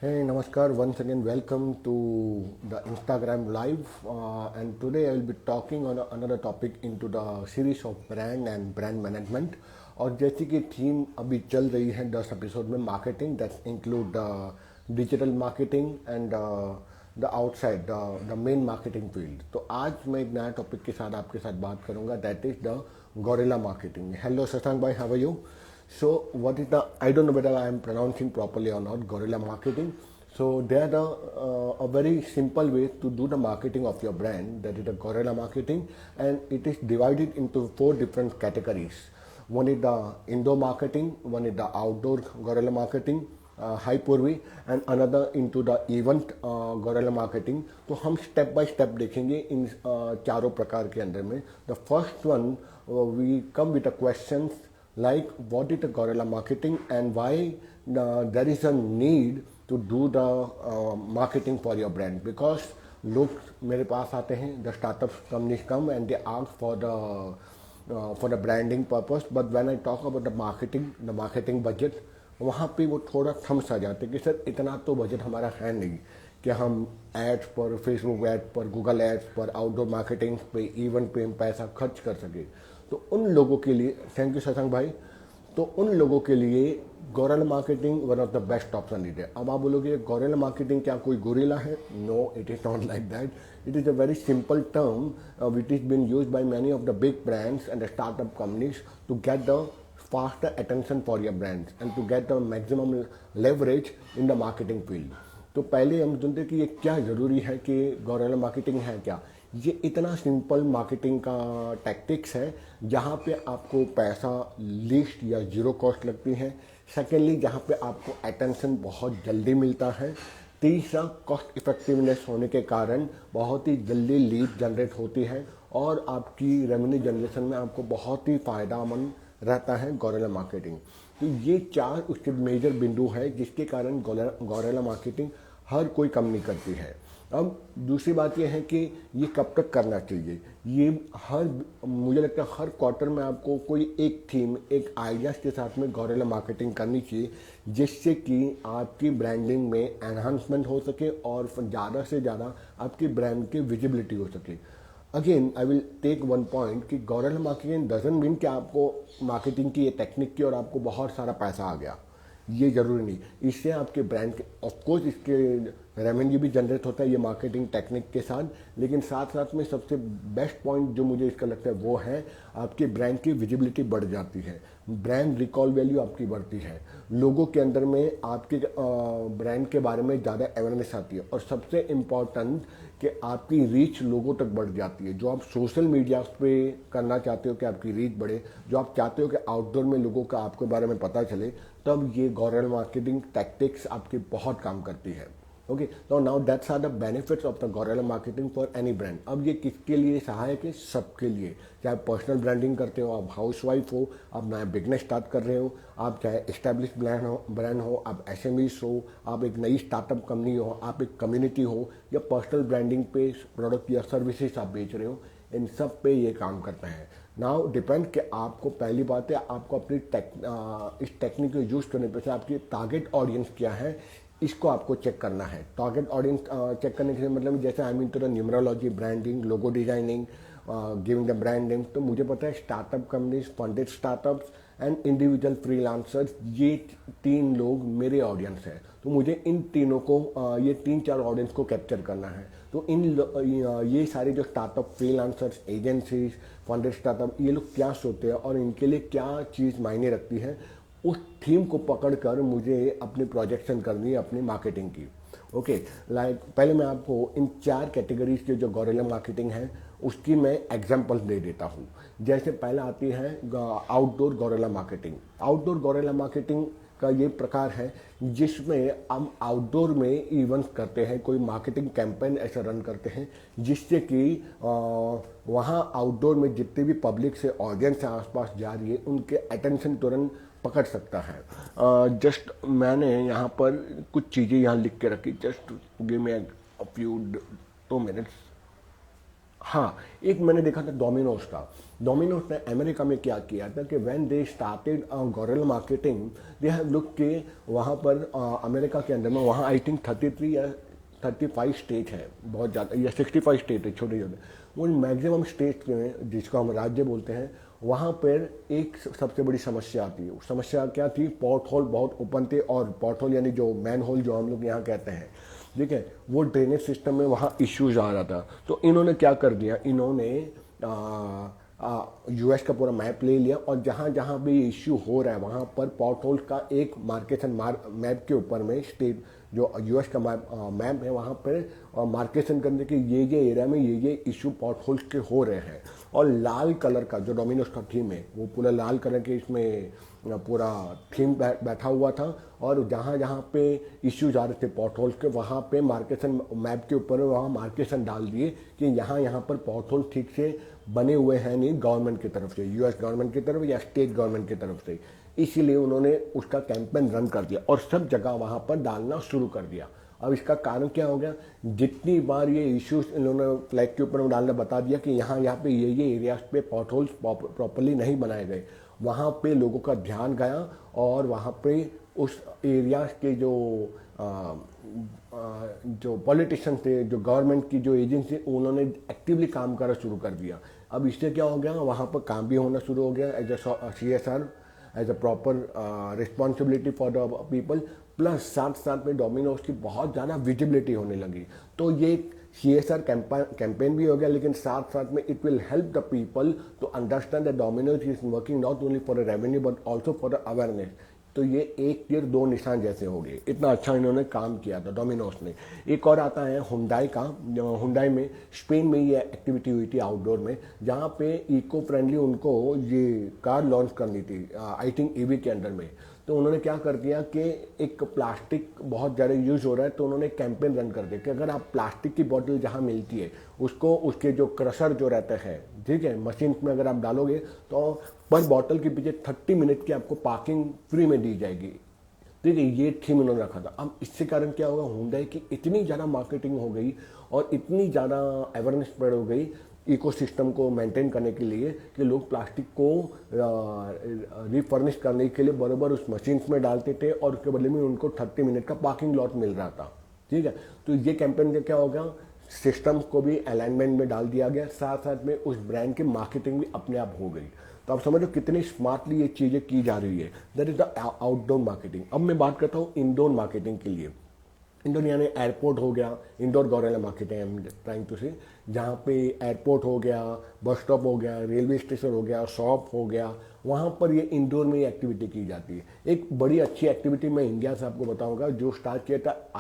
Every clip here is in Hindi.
Hey, Namaskar. Once again, welcome to the Instagram Live. And today I will be talking on another topic into the series of brand and brand management. और जैसी कि थीम अभी चल रही है 10 एपिसोड में marketing that include digital marketing and the outside the main marketing field. तो आज मैं एक नया टॉपिक के साथ आपके साथ बात करूंगा that is the gorilla marketing. Hello Shashank भाई, how are you? So what is the, I don't know whether I am pronouncing properly or not, guerrilla marketing. So there are a very simple way to do the marketing of your brand, that is the guerrilla marketing, and it is divided into 4 different categories. One is the indoor marketing, one is the outdoor guerrilla marketing, high purvi, and another into the event guerrilla marketing. तो हम स्टेप बाय स्टेप देखेंगे इन चारों प्रकार के अंदर में। The first one we come with a questions like what is the guerrilla marketing and why there is a need to do the marketing for your brand, because लोग मेरे पास आते हैं, the startup companies come and they ask for the branding purpose, but when I talk about the marketing budget, वहाँ पे वो थोड़ा थम सा जाते कि सर इतना तो बजट हमारा है नहीं कि हम एड्स पर, फेसबुक एड्स पर, गूगल एड्स पर, आउटडोर मार्केटिंग पे, इवेंट पे हम पैसा खर्च कर सके। तो उन लोगों के लिए, थैंक यू शशांक भाई, तो उन लोगों के लिए gorilla marketing one of the best option it है। अब आप बोलोगे गोरिल्ला मार्केटिंग क्या कोई गोरिल्ला है? No, it is not like that. It is a very simple term which is been used by many of the big brands and the startup companies to get the faster attention for your brands and to get the maximum leverage in the marketing field। तो पहले हम सुनते कि ये क्या ज़रूरी है कि गोरिल्ला मार्केटिंग है क्या। ये इतना सिंपल मार्केटिंग का टैक्टिक्स है जहाँ पे आपको पैसा लीस्ट या जीरो कॉस्ट लगती है। सेकेंडली, जहाँ पे आपको अटेंशन बहुत जल्दी मिलता है। तीसरा, कॉस्ट इफेक्टिवनेस होने के कारण बहुत ही जल्दी लीड जनरेट होती है और आपकी रेवेन्यू जनरेशन में आपको बहुत ही फ़ायदामंद रहता है गोरिल्ला मार्केटिंग। तो ये 4 उसके मेजर बिंदु है जिसके कारण गोरिल्ला मार्केटिंग हर कोई कंपनी करती है। अब दूसरी बात यह है कि ये कब तक करना चाहिए। ये मुझे लगता है हर क्वार्टर में आपको कोई एक थीम, एक आइडियाज़ के साथ में गोरिल्ला मार्केटिंग करनी चाहिए, जिससे कि आपकी ब्रांडिंग में एनहांसमेंट हो सके और ज़्यादा से ज़्यादा आपकी ब्रांड की विजिबिलिटी हो सके। Again I will take one point कि गोरिल्ला मार्केटिंग डजंट मीन कि आपको मार्केटिंग की ये टेक्निक की और आपको बहुत सारा पैसा आ गया, ये जरूरी नहीं। इससे आपके ब्रांड के ऑफकोर्स इसके रेवेन्यू भी जनरेट होता है ये मार्केटिंग टेक्निक के साथ, लेकिन साथ साथ में सबसे बेस्ट पॉइंट जो मुझे इसका लगता है वो है आपके ब्रांड की विजिबिलिटी बढ़ जाती है, ब्रांड रिकॉल वैल्यू आपकी बढ़ती है, लोगों के अंदर में आपके ब्रांड के बारे में ज़्यादा अवेयरनेस आती है, और सबसे इम्पॉर्टेंट कि आपकी रीच लोगों तक बढ़ जाती है। जो आप सोशल मीडिया पे करना चाहते हो कि आपकी रीच बढ़े, जो आप चाहते हो कि आउटडोर में लोगों का आपके बारे में पता चले, तब ये गोरिल्ला मार्केटिंग टैक्टिक्स आपकी बहुत काम करती है। ओके, तो now that's are the benefits of the gorilla marketing for any brand. अब ये किसके लिए सहायक है? सबके लिए। चाहे पर्सनल ब्रांडिंग करते हो, आप हाउसवाइफ हो, आप नया बिजनेस स्टार्ट कर रहे हो, आप चाहे एस्टेब्लिश ब्रांड हो, आप एसएमईज हो, आप एक नई स्टार्टअप कंपनी हो, आप एक कम्युनिटी हो, या पर्सनल ब्रांडिंग पे प्रोडक्ट या सर्विसेज आप बेच रहे हो, इन सब पे ये काम करता है। नाउ डिपेंड कि आपको, पहली बात है आपको अपनी इस टेक्निक को यूज़ करने पे से आपकी टारगेट ऑडियंस क्या है, इसको आपको चेक करना है। टारगेट ऑडियंस चेक करने के मतलब जैसे I mean to the numerology, branding, logo designing, giving the brand name. तो मुझे पता है startup companies, funded startups and individual freelancers, ये 3 लोग मेरे ऑडियंस हैं। तो मुझे इन तीनों को ये 3-4 ऑडियंस को कैप्चर करना है। तो ये सारे जो startup, freelancers, agencies, funded startup, ये लोग क्या सोचते हैं और इनके लिए क्या चीज़ मायने रखती है, उस थीम को पकड़कर मुझे अपनी प्रोजेक्शन करनी है अपनी मार्केटिंग की। ओके, लाइक पहले मैं आपको इन 4 कैटेगरीज के जो गोरिल्ला मार्केटिंग है उसकी मैं एग्जांपल दे देता हूँ। जैसे पहले आती है outdoor gorilla marketing. Outdoor gorilla marketing का ये प्रकार है जिसमें हम आउटडोर में इवेंट्स करते हैं, कोई मार्केटिंग कैंपेन ऐसा रन करते हैं जिससे कि वहाँ आउटडोर में जितने भी पब्लिक से ऑडियंस है आसपास जा रही है, उनके अटेंशन तुरंत पकड़ सकता है। जस्ट मैंने यहाँ पर कुछ चीज़ें यहाँ लिख के रखी, just give me a few 2 minutes. हाँ, एक मैंने देखा था डोमिनोज का। डोमिनोज ने अमेरिका में क्या किया था कि when they started gorilla marketing, they have look के वहाँ पर अमेरिका के अंदर में, वहाँ आई थिंक 33 या 35 स्टेट है, बहुत ज़्यादा, या 65 स्टेट है छोटे छोटे। वो मैक्सिमम स्टेट में, जिसको हम राज्य बोलते हैं, वहाँ पर एक सबसे बड़ी समस्या आती है। समस्या क्या थी? पॉट होल बहुत ओपन थे, और पॉट होल यानी जो मैन होल जो हम लोग यहाँ कहते हैं, ठीक है, वो ड्रेनेज सिस्टम में वहाँ इश्यूज आ रहा था। तो इन्होंने क्या कर दिया, इन्होंने यूएस का पूरा मैप ले लिया, और जहाँ जहाँ भी इश्यू हो रहा है वहाँ पर पॉट होल का एक मार्केशन मैप के ऊपर में स्टेट जो यूएस का मैप है वहाँ पर मार्केशन करने के ये एरिया में ये इशू पॉट होल्स के हो रहे हैं। और लाल कलर का जो डोमिनोज का थीम है वो पूरा लाल कलर के इसमें पूरा थीम बैठा हुआ था, और जहाँ जहाँ पे इश्यूज आ रहे थे पॉट होल्स के, वहाँ पे मार्केशन मैप के ऊपर वहाँ मार्केशन डाल दिए कि यहाँ पर पॉट होल ठीक से बने हुए हैं नहीं गवर्नमेंट की तरफ से, यूएस गवर्नमेंट की तरफ या स्टेट गवर्नमेंट की तरफ से। इसीलिए उन्होंने उसका कैंपेन रन कर दिया और सब जगह वहाँ पर डालना शुरू कर दिया। अब इसका कारण क्या हो गया? जितनी बार ये इश्यूज इन्होंने फ्लैग के ऊपर डालना बता दिया कि यहाँ पे ये एरियाज पे पॉट होल्स प्रॉपरली नहीं बनाए गए, वहाँ पे लोगों का ध्यान गया, और वहाँ पे उस एरियाज के जो पॉलिटिशियन थे, जो गवर्नमेंट की जो एजेंसी, उन्होंने एक्टिवली काम करना शुरू कर दिया। अब इससे क्या हो गया? वहाँ पर काम भी होना शुरू हो गया as a CSR, as a proper responsibility for the people, plus साथ साथ में डोमिनोज की बहुत ज़्यादा विजिबिलिटी होने लगी। तो ये CSR कैंपेन भी हो गया, लेकिन साथ साथ में it will help the people to understand that Domino's is working not only for the revenue but also for the awareness. तो ये एक तीर दो निशान जैसे हो गए, इतना अच्छा इन्होंने काम किया था डोमिनोज ने। एक और आता है हुंडई का। हुंडई में स्पेन में ये एक्टिविटी हुई थी आउटडोर में, जहाँ पे इको फ्रेंडली उनको ये कार लॉन्च करनी थी, आई थिंक EV के अंडर में। तो उन्होंने क्या कर दिया कि एक प्लास्टिक बहुत ज़्यादा यूज़ हो रहा है, तो उन्होंने कैंपेन रन कर दिया कि अगर आप प्लास्टिक की बोतल जहाँ मिलती है उसको, उसके जो क्रशर जो रहता है, ठीक है, मशीन में अगर आप डालोगे तो पर बॉटल के पीछे 30 मिनट की आपको पार्किंग फ्री में दी जाएगी। ठीक है, ये थीम उन्होंने रखा था। अब इससे कारण क्या होगा? हुंडई की इतनी ज़्यादा मार्केटिंग हो गई और इतनी ज़्यादा अवेयरनेस स्प्रेड हो गई इकोसिस्टम को मेंटेन करने के लिए कि लोग प्लास्टिक को रिफर्निश करने के लिए बराबर उस मशीन्स में डालते थे, और उसके बदले में उनको 30 मिनट का पार्किंग लॉट मिल रहा था। ठीक है, तो ये कैंपेन का क्या होगा? सिस्टम को भी अलाइनमेंट में डाल दिया गया, साथ साथ में उस ब्रांड की मार्केटिंग भी अपने आप हो गई। तो आप समझो कितनी स्मार्टली ये चीज़ें की जा रही है। That is the outdoor marketing. अब मैं बात करता हूँ इंडोर मार्केटिंग के लिए। इंडोर यानी एयरपोर्ट हो गया, indoor gorilla marketing I am trying to say, जहाँ पे एयरपोर्ट हो गया, बस स्टॉप हो गया, रेलवे स्टेशन हो गया, शॉप हो गया, वहाँ पर ये इंडोर में ये एक्टिविटी की जाती है। एक बड़ी अच्छी एक्टिविटी मैं इंडिया से आपको बताऊँगा, जो स्टार्ट किया था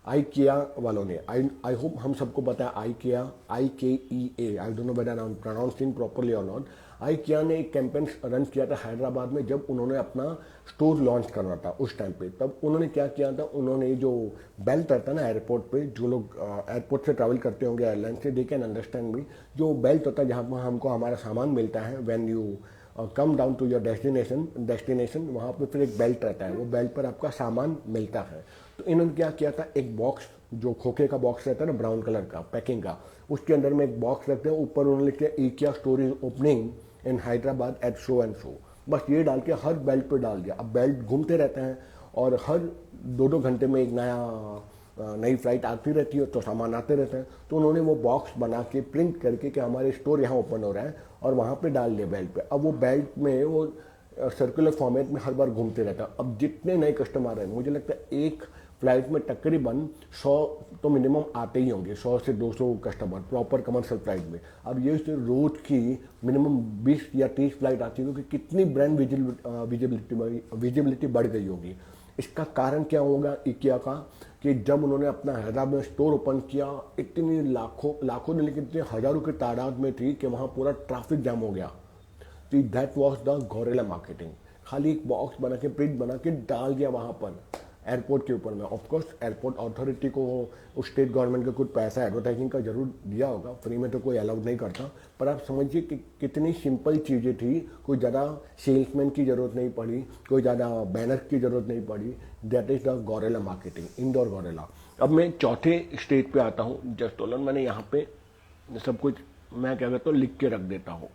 आईकिया वालों ने। आई होप हम सबको पता है IKEA, IKEA, I don't know whether I am pronouncing properly और नॉट। आईकिया ने एक कैंपेन रन किया था हैदराबाद में, जब उन्होंने अपना स्टोर लॉन्च करना था उस टाइम पे। तब उन्होंने क्या किया था? उन्होंने जो बेल्ट रहता है ना एयरपोर्ट पे, जो लोग एयरपोर्ट से ट्रैवल करते होंगे एयरलाइन से, दे कैन अंडरस्टैंड मी, जो बेल्ट होता है जहाँ पर हमको हमारा सामान मिलता है, when you come down to your destination, वहाँ पे फिर एक बेल्ट रहता है, वो बेल्ट पर आपका सामान मिलता है। तो इन्होंने क्या किया था? एक बॉक्स, जो खोखे का बॉक्स रहता है ना ब्राउन कलर का पैकिंग का, उसके अंदर में एक बॉक्स रखते हैं, ऊपर उन्होंने लिखा IKEA store is opening in Hyderabad at so and so. बस ये डाल के हर बेल्ट पे डाल दिया। अब बेल्ट घूमते रहते हैं और हर 2-2 घंटे में एक नई फ्लाइट आती रहती है, तो सामान आते रहते हैं। तो उन्होंने वो बॉक्स बना के प्रिंट करके कि हमारे स्टोर यहाँ ओपन हो रहा है, और वहाँ पे डाल दिया बेल्ट पे। अब वो बेल्ट में वो सर्कुलर फॉर्मेट में हर बार घूमते रहता है। अब जितने नए कस्टमर हैं, मुझे लगता है एक फ्लाइट में तकरीबन 100 तो मिनिमम आते ही होंगे, 100 से 200 कस्टमर प्रॉपर कमर्शियल फ्लाइट में। अब ये रोज की मिनिमम 20 या 30 फ्लाइट आती होगी, कितनी ब्रांड विजिबिलिटी बढ़ गई होगी। इसका कारण क्या होगा IKEA का? कि जब उन्होंने अपना हैदराबाद में स्टोर ओपन किया, इतनी लाखों ने, लेकिन इतने हजारों की तादाद में थी कि वहाँ पूरा ट्रैफिक जाम हो गया। तो that was the gorilla marketing. खाली एक बॉक्स बना के, प्रिंट बना के डाल दिया वहाँ पर एयरपोर्ट के ऊपर में। ऑफकोर्स एयरपोर्ट अथॉरिटी को उस स्टेट गवर्नमेंट का कुछ पैसा एडवर्टाइजिंग का जरूर दिया होगा, फ्री में तो कोई अलाउड नहीं करता। पर आप समझिए कि कितनी सिंपल चीज़ें थी, कोई ज़्यादा सेल्समैन की ज़रूरत नहीं पड़ी, कोई ज़्यादा बैनर की ज़रूरत नहीं पड़ी। That is the gorilla marketing, indoor gorilla. अब मैं चौथे स्टेज पे आता हूँ, जस्ट टोलन। मैंने यहाँ पे सब कुछ मैं क्या करता हूँ लिख के रख देता हूँ।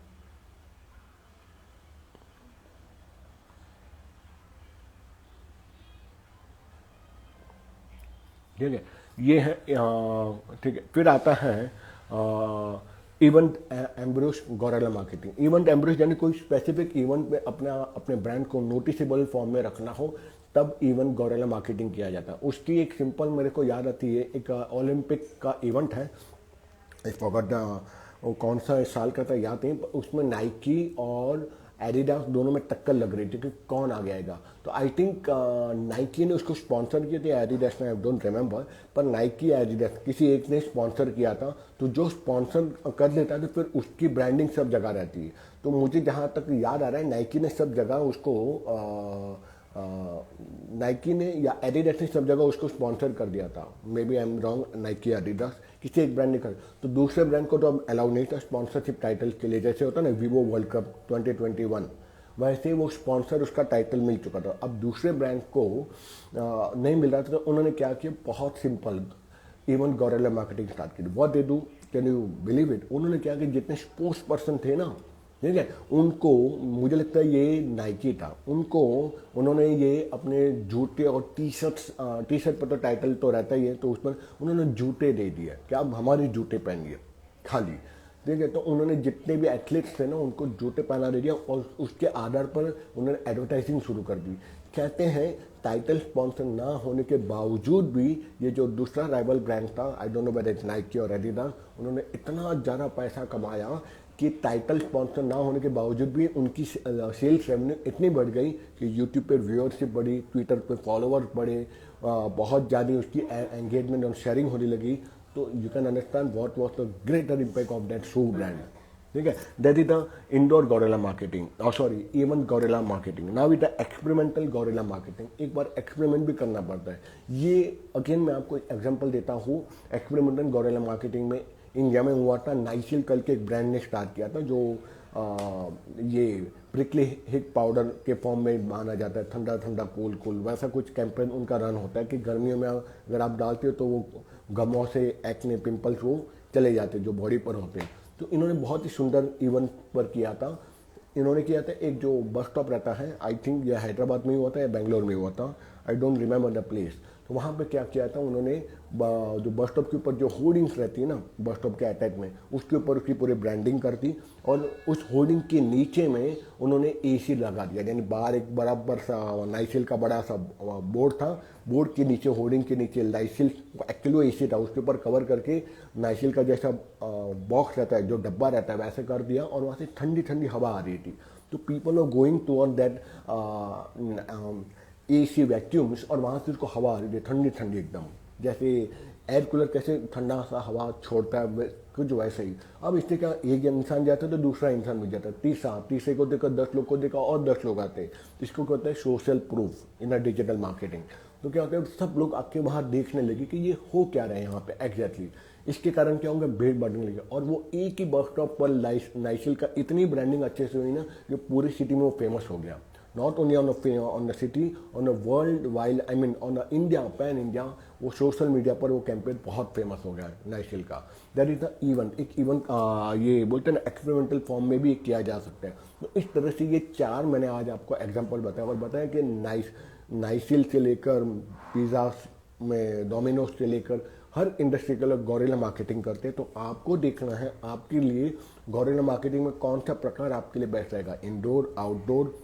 ठीक है, ये है ठीक है। फिर आता है event Ambrose Gaurela marketing. Event Ambrose यानी कोई स्पेसिफिक इवेंट में अपने ब्रांड को नोटिसेबल फॉर्म में रखना हो तब इवेंट गौरेला मार्केटिंग किया जाता है। उसकी एक सिंपल मेरे को याद आती है, एक ओलंपिक का इवेंट है, इस फॉरगॉट वो कौन सा साल का था याद नहीं, उसमें नाइकी और एडिडास दोनों में टक्कर लग रही थी कि कौन आगे आएगा। तो आई थिंक नाइकी ने उसको स्पॉन्सर किया था, एडिडास ने, आई डोंट रिमेंबर, पर नाइकी या एडिडास किसी एक ने स्पॉन्सर किया था। तो जो स्पॉन्सर कर लेता है तो फिर उसकी ब्रांडिंग सब जगह रहती है। तो मुझे जहाँ तक याद आ रहा है नाइकी ने सब जगह उसको नाइकी ने या एडिडास ने सब जगह उसको स्पॉन्सर कर दिया था। Maybe I am wrong, Nike या एडिडास किसी एक ब्रांड ने कर, तो दूसरे ब्रांड को तो अब अलाउ नहीं था स्पॉन्सरशिप टाइटल के लिए। जैसे होता ना वीवो वर्ल्ड कप 2021, वैसे वो स्पॉन्सर उसका टाइटल मिल चुका था, अब दूसरे ब्रांड को नहीं मिल रहा था। तो उन्होंने क्या किया, बहुत simple event gorilla marketing start की। What they do, can you believe it, उन्होंने क्या किया, जितने स्पोर्ट्स पर्सन थे ना, ठीक है, उनको, मुझे लगता है ये नाइकी था, उनको उन्होंने ये अपने जूते और टी शर्ट पर तो टाइटल तो रहता ही है, तो उस पर उन्होंने जूते दे दिए कि आप हमारे जूते पहनिए खाली। ठीक है, तो उन्होंने जितने भी एथलीट्स थे ना उनको जूते पहना दे दिया और उसके आधार पर उन्होंने एडवर्टाइजिंग शुरू कर दी। कहते हैं टाइटल स्पॉन्सर ना होने के बावजूद भी ये जो दूसरा राइवल ब्रांड था, I don't know whether it's Nike और एडिडास, उन्होंने इतना ज़्यादा पैसा कमाया कि टाइटल स्पॉन्सर ना होने के बावजूद भी उनकी सेल्स रेवेन्यू इतनी बढ़ गई कि यूट्यूब पे व्यूअरशिप बढ़ी, ट्विटर पे फॉलोअर्स बढ़े, बहुत ज़्यादा उसकी एंगेजमेंट और शेयरिंग होने लगी। तो you can understand what was the greater impact of that shoe brand. ठीक है, that is the indoor Gaurela marketing, sorry event gorilla marketing. Now it the experimental Gaurela marketing. एक बार एक्सपेरिमेंट भी करना पड़ता है। ये अगेन मैं आपको एग्जांपल देता हूँ, एक्सपेरिमेंटल गौरेला मार्केटिंग में इंडिया में हुआ था। नाइसिल कल के एक ब्रांड ने स्टार्ट किया था, जो ये प्रिकली हिट पाउडर के फॉर्म में माना जाता है, ठंडा ठंडा कूल कूल, वैसा कुछ कैंपेन उनका रन होता है कि गर्मियों में अगर आप डालते हो तो वो गमों से एक्ने पिंपल्स वो चले जाते जो बॉडी पर होते हैं। तो इन्होंने बहुत ही सुंदर इवेंट पर किया था। इन्होंने किया था, एक जो बस स्टॉप रहता है, आई थिंक यह हैदराबाद में ही हुआ था या बेंगलोर में हुआ था, I don't remember the place. तो वहाँ पे क्या किया था उन्होंने, जो बस स्टॉप के ऊपर जो होर्डिंग्स रहती है ना बस स्टॉप के अटैच में, उसके ऊपर उसकी पूरी ब्रांडिंग कर दी और उस होर्डिंग के नीचे में उन्होंने एसी लगा दिया। यानी बाहर एक बराबर सा नाइसिल का बड़ा सा बोर्ड था, बोर्ड के नीचे, होर्डिंग के नीचे नाइसिल, एक्चुअली एसी था, उसके ऊपर कवर करके नाइसिल का जैसा बॉक्स रहता है, जो डब्बा रहता है, वैसे कर दिया और वहाँ से ठंडी ठंडी हवा आ रही थी। तो people are going toward that AC vacuums और वहाँ से उसको हवा आ रही थी ठंडी ठंडी एकदम, जैसे एयर कूलर कैसे ठंडा सा हवा छोड़ता है कुछ वैसे ही। अब इससे क्या, एक इंसान जाता है तो दूसरा इंसान मिल जाता है, तीसरे को देखा, 10 लोग को देखा और 10 लोग आते हैं। इसको कहते हैं social proof in a digital marketing. तो क्या होता है, सब लोग आपके वहाँ देखने लगे कि ये हो क्या रहा है यहाँ पे एग्जैक्टली। इसके कारण क्या होगा, भीड़ बढ़ने लगी और वो एक ही बस स्टॉप पर नाइसिल का इतनी ब्रांडिंग अच्छे से हुई ना कि पूरी सिटी में वो फेमस हो गया। Not only on the city, on a world wide, I mean on a India, pan India, वो सोशल मीडिया पर वो कैंपेन बहुत फेमस हो गया है नाइसिल का। That is the event. एक इवेंट ये बोलते हैं ना एक्सपेरिमेंटल फॉर्म में भी किया जा सकता है। तो इस तरह से ये 4 मैंने आज आपको एग्जांपल बताया और बताया कि नाइसिल से लेकर पिज़्ज़ा में डोमिनोज से लेकर हर इंडस्ट्री के लोग गौरेला मार्केटिंग करते हैं। तो आपको देखना है आपके लिए गौरेला मार्केटिंग में कौन सा प्रकार आपके लिए बेस्ट रहेगा, indoor, outdoor,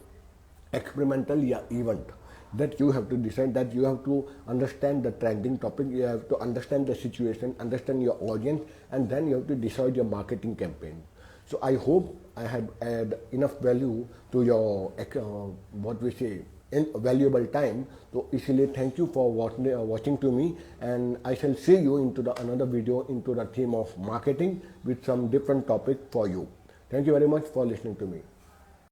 experimental event, that you have to decide, that you have to understand the trending topic, you have to understand the situation, understand your audience, and then you have to decide your marketing campaign. So I hope I have add enough value to your what we say in valuable time. So इसलिए thank you for watching to me, and I shall see you into the another video into the theme of marketing with some different topic for you. Thank you very much for listening to me.